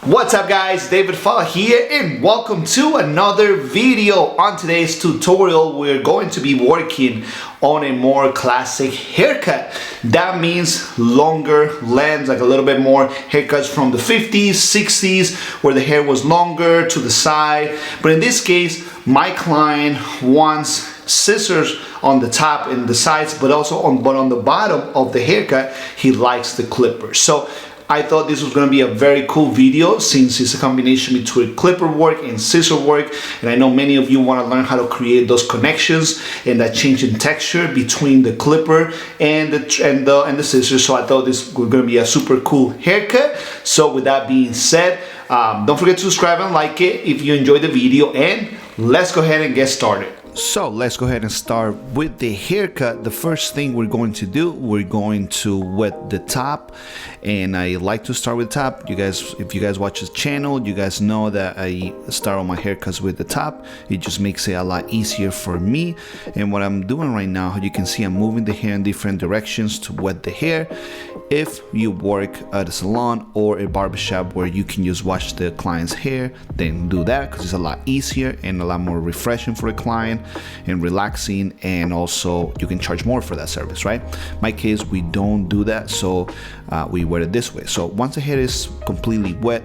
What's up guys, David Falla here and welcome to another video. On today's tutorial we're going to be working on a more classic haircut. That means longer lengths, like a little bit more haircuts from the 50s, 60s where the hair was longer to the side. But in this case my client wants scissors on the top and the sides, but also on the bottom of the haircut he likes the clippers. So I thought this was going to be a very cool video since it's a combination between clipper work and scissor work, and I know many of you want to learn how to create those connections and that change in texture between the clipper and the scissors. So I thought this was going to be a super cool haircut. So with that being said, don't forget to subscribe and like it if you enjoyed the video, and let's go ahead and get started. So let's go ahead and start with the haircut. The first thing we're going to do, we're going to wet the top, and I like to start with the top. You guys, if you guys watch this channel, you guys know that I start all my haircuts with the top. It just makes it a lot easier for me. And what I'm doing right now, you can see I'm moving the hair in different directions to wet the hair. If you work at a salon or a barbershop where you can just wash the client's hair, then do that because it's a lot easier and a lot more refreshing for the client and relaxing, and also you can charge more for that service, right? In my case, we don't do that, so we wet it this way. So once the hair is completely wet,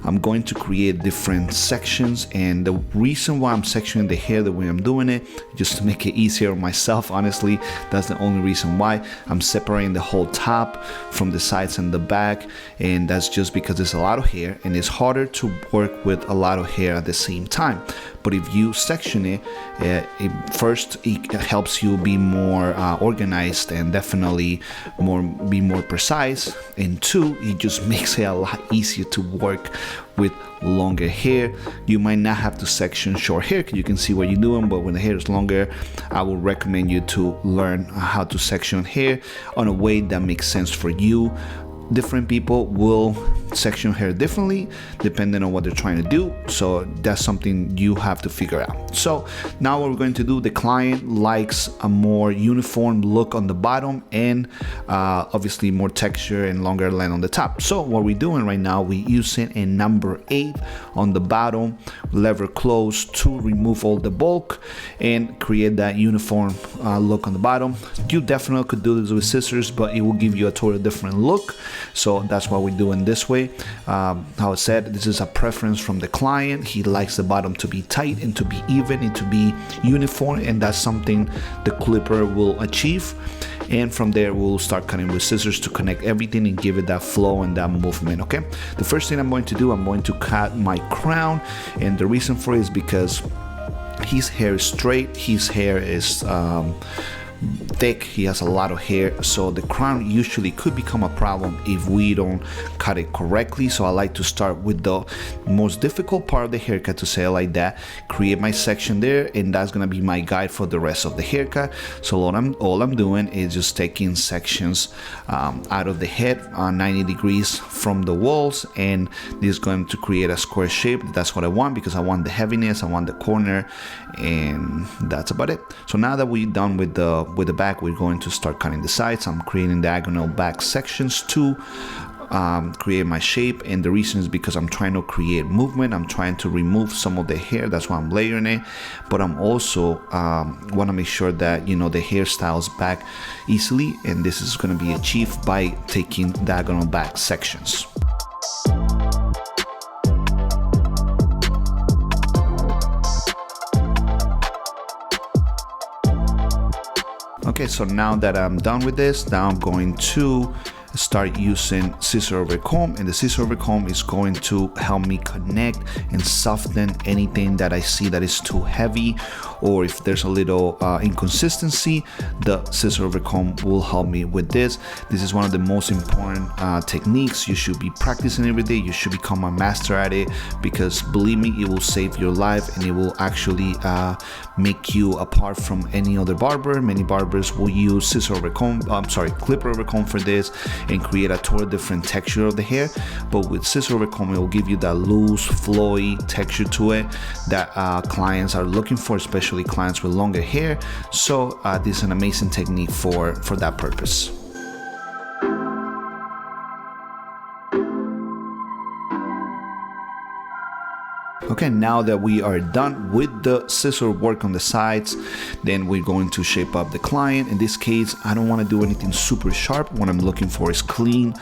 I'm going to create different sections, and the reason why I'm sectioning the hair the way I'm doing it, just to make it easier on myself, honestly. That's the only reason why I'm separating the whole top from the sides and the back, and that's just because there's a lot of hair and it's harder to work with a lot of hair at the same time. But if you section it, first it helps you be more organized and definitely be more precise, and two, it just makes it a lot easier to work with longer hair. You might not have to section short hair because you can see what you're doing, but when the hair is longer, I would recommend you to learn how to section hair on a way that makes sense for you. Different people will section hair differently depending on what they're trying to do, so that's something you have to figure out. So now what we're going to do, the client likes a more uniform look on the bottom and obviously more texture and longer length on the top. So what we're doing right now, we're using a number 8 on the bottom, lever close to remove all the bulk and create that uniform look on the bottom. You definitely could do this with scissors, but it will give you a totally different look. So that's what we do in this way. How I said, this is a preference from the client. He likes the bottom to be tight and to be even and to be uniform, and that's something the clipper will achieve. And from there we'll start cutting with scissors to connect everything and give it that flow and that movement. Okay, the first thing I'm going to do, I'm going to cut my crown, and the reason for it is because his hair is straight, his hair is thick, he has a lot of hair, so the crown usually could become a problem if we don't cut it correctly. So I like to start with the most difficult part of the haircut, to say it like that, create my section there, and that's gonna be my guide for the rest of the haircut. So all I'm doing is just taking sections out of the head 90 degrees from the walls, and this is going to create a square shape. That's what I want because I want the heaviness, I want the corner, and that's about it. So now that we're done with the back, we're going to start cutting the sides. I'm creating diagonal back sections to create my shape, and the reason is because I'm trying to create movement. I'm trying to remove some of the hair, that's why I'm layering it, but I'm also want to make sure that, you know, the hairstyles back easily, and this is going to be achieved by taking diagonal back sections. Okay, so now that I'm done with this, now I'm going to start using scissor over comb, and the scissor over comb is going to help me connect and soften anything that I see that is too heavy, or if there's a little inconsistency, the scissor over comb will help me with this. This is one of the most important techniques. You should be practicing every day. You should become a master at it, because believe me, it will save your life and it will actually make you apart from any other barber. Many barbers will use scissor over comb, clipper over comb for this, and create a totally different texture of the hair. But with scissor over comb, it will give you that loose, flowy texture to it that clients are looking for, especially clients with longer hair. So this is an amazing technique for that purpose. Okay, now that we are done with the scissor work on the sides, then we're going to shape up the client. In this case, I don't want to do anything super sharp. What I'm looking for is clean.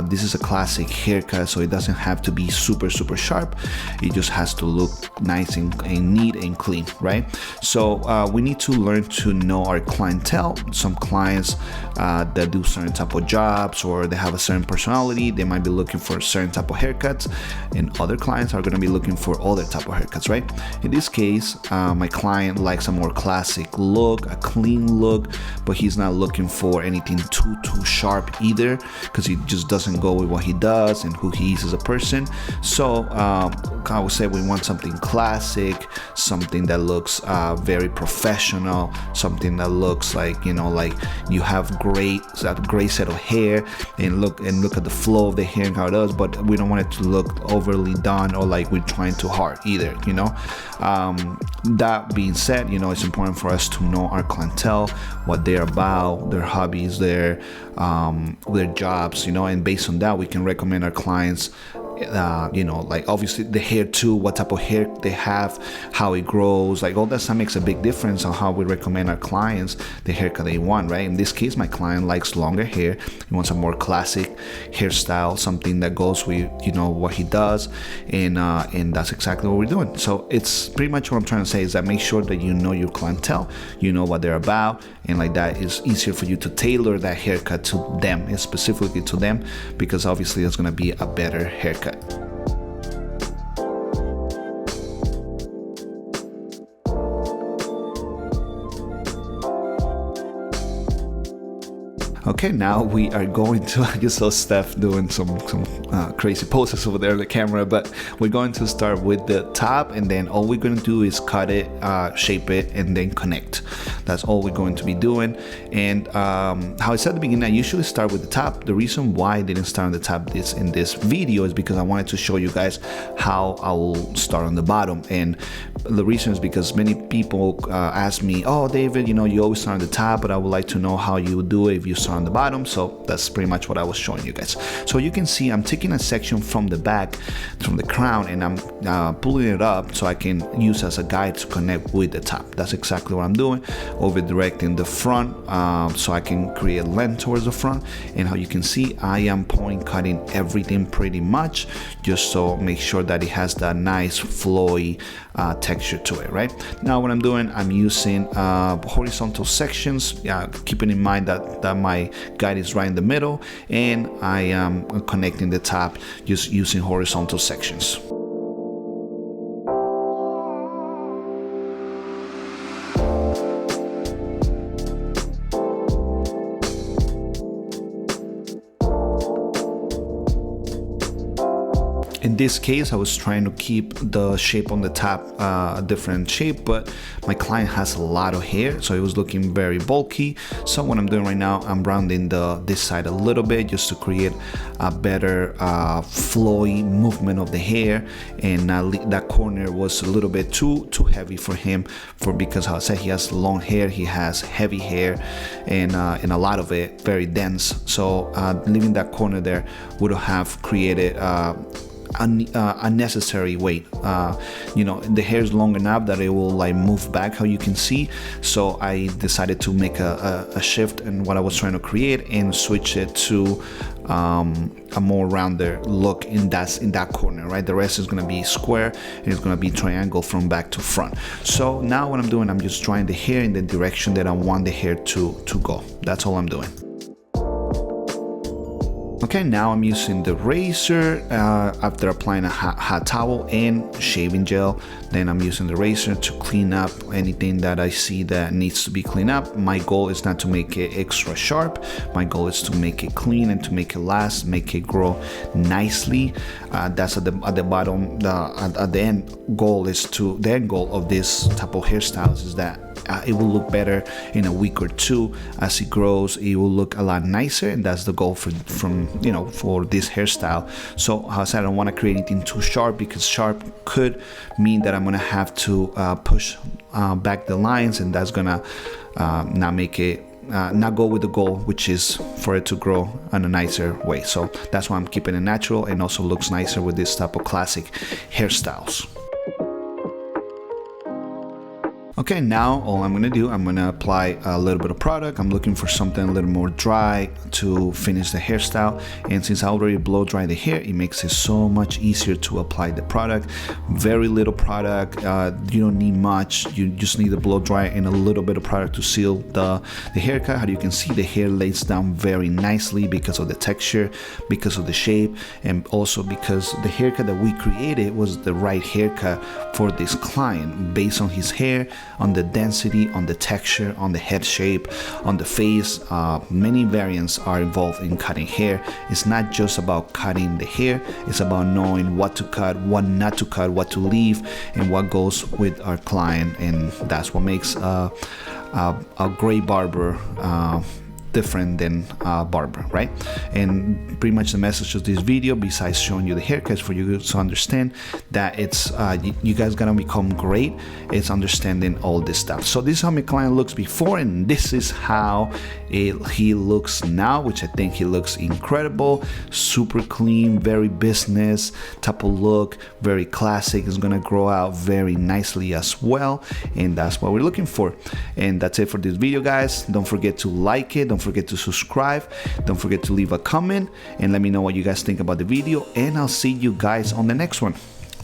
This is a classic haircut, so it doesn't have to be super sharp. It just has to look nice and neat and clean, right? So we need to learn to know our clientele. Some clients that do certain type of jobs, or they have a certain personality, they might be looking for a certain type of haircuts, and other clients are going to be looking for other type of haircuts, right? In this case, my client likes a more classic look, a clean look, but he's not looking for anything too sharp either, because he just doesn't go with what he does and who he is as a person. So I would say we want something classic, something that looks very professional, something that looks like, you know, like you have a great set of hair, and look at the flow of the hair and how it does, but we don't want it to look overly done or like we're trying too hard either, you know. That being said, you know, it's important for us to know our clientele, what they're about, their hobbies, their jobs, you know, and based on that we can recommend our clients, you know, like obviously the hair too, what type of hair they have, how it grows, like all that stuff makes a big difference on how we recommend our clients the haircut they want, right? In this case, my client likes longer hair. He wants a more classic hairstyle, something that goes with, you know, what he does, and that's exactly what we're doing. So it's pretty much what I'm trying to say is that make sure that you know your clientele, you know what they're about, and like that is easier for you to tailor that haircut to them, and specifically to them, because obviously it's going to be a better haircut. Okay, now we are going to, I just saw Steph doing some crazy poses over there on the camera, but we're going to start with the top, and then all we're going to do is cut it, shape it, and then connect. That's all we're going to be doing. And how I said at the beginning, I usually start with the top. The reason why I didn't start on the top in this video is because I wanted to show you guys how I will start on the bottom. And the reason is because many people ask me, oh David, you know, you always start on the top, but I would like to know how you would do it if you start on the bottom. So that's pretty much what I was showing you guys. So you can see I'm taking a section from the back, from the crown, and I'm pulling it up so I can use as a guide to connect with the top. That's exactly what I'm doing. Over directing the front, so I can create length towards the front. And how you can see, I am point cutting everything pretty much, just so make sure that it has that nice flowy texture to it. Right now what I'm doing, I'm using horizontal sections, keeping in mind that my guide is right in the middle, and I am connecting the top just using horizontal sections. In this case, I was trying to keep the shape on the top a different shape, but my client has a lot of hair, so it was looking very bulky. So what I'm doing right now, I'm rounding this side a little bit just to create a better flowy movement of the hair. And that corner was a little bit too heavy for him, because how I said, he has long hair, he has heavy hair, and a lot of it very dense. So leaving that corner there would have created unnecessary weight. You know, the hair is long enough that it will like move back, how you can see. So I decided to make a shift in what I was trying to create and switch it to a more rounded look in that corner, right? The rest is going to be square, and it's going to be triangle from back to front. So now what I'm doing, I'm just drawing the hair in the direction that I want the hair to go. That's all I'm doing. Okay, now I'm using the razor after applying a hot towel and shaving gel. Then I'm using the razor to clean up anything that I see that needs to be cleaned up. My goal is not to make it extra sharp. My goal is to make it clean and to make it last, make it grow nicely. That's at the bottom. At the end goal is to, the end goal of this type of hairstyles is that it will look better in a week or two. As it grows, it will look a lot nicer, and that's the goal for this hairstyle. So as I said, I don't want to create anything too sharp, because sharp could mean that I'm gonna have to push back the lines, and that's gonna not make it not go with the goal, which is for it to grow in a nicer way. So that's why I'm keeping it natural, and also looks nicer with this type of classic hairstyles. Okay, now all I'm gonna do, I'm gonna apply a little bit of product. I'm looking for something a little more dry to finish the hairstyle. And since I already blow dry the hair, it makes it so much easier to apply the product. Very little product, you don't need much. You just need to blow dry and a little bit of product to seal the haircut. How you can see, the hair lays down very nicely because of the texture, because of the shape, and also because the haircut that we created was the right haircut for this client based on his hair, on the density, on the texture, on the head shape, on the face. Many variants are involved in cutting hair. It's not just about cutting the hair, it's about knowing what to cut, what not to cut, what to leave, and what goes with our client. And that's what makes a great barber different than barber, right? And pretty much the message of this video, besides showing you the haircuts, for you to understand that it's you guys gonna become great, it's understanding all this stuff. So this is how my client looks before, and this is how he looks now, which I think he looks incredible. Super clean, very business type of look, very classic. It's gonna grow out very nicely as well, and that's what we're looking for. And that's it for this video, guys. Don't forget to like it, don't forget to subscribe, don't forget to leave a comment and let me know what you guys think about the video, and I'll see you guys on the next one.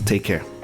Take care.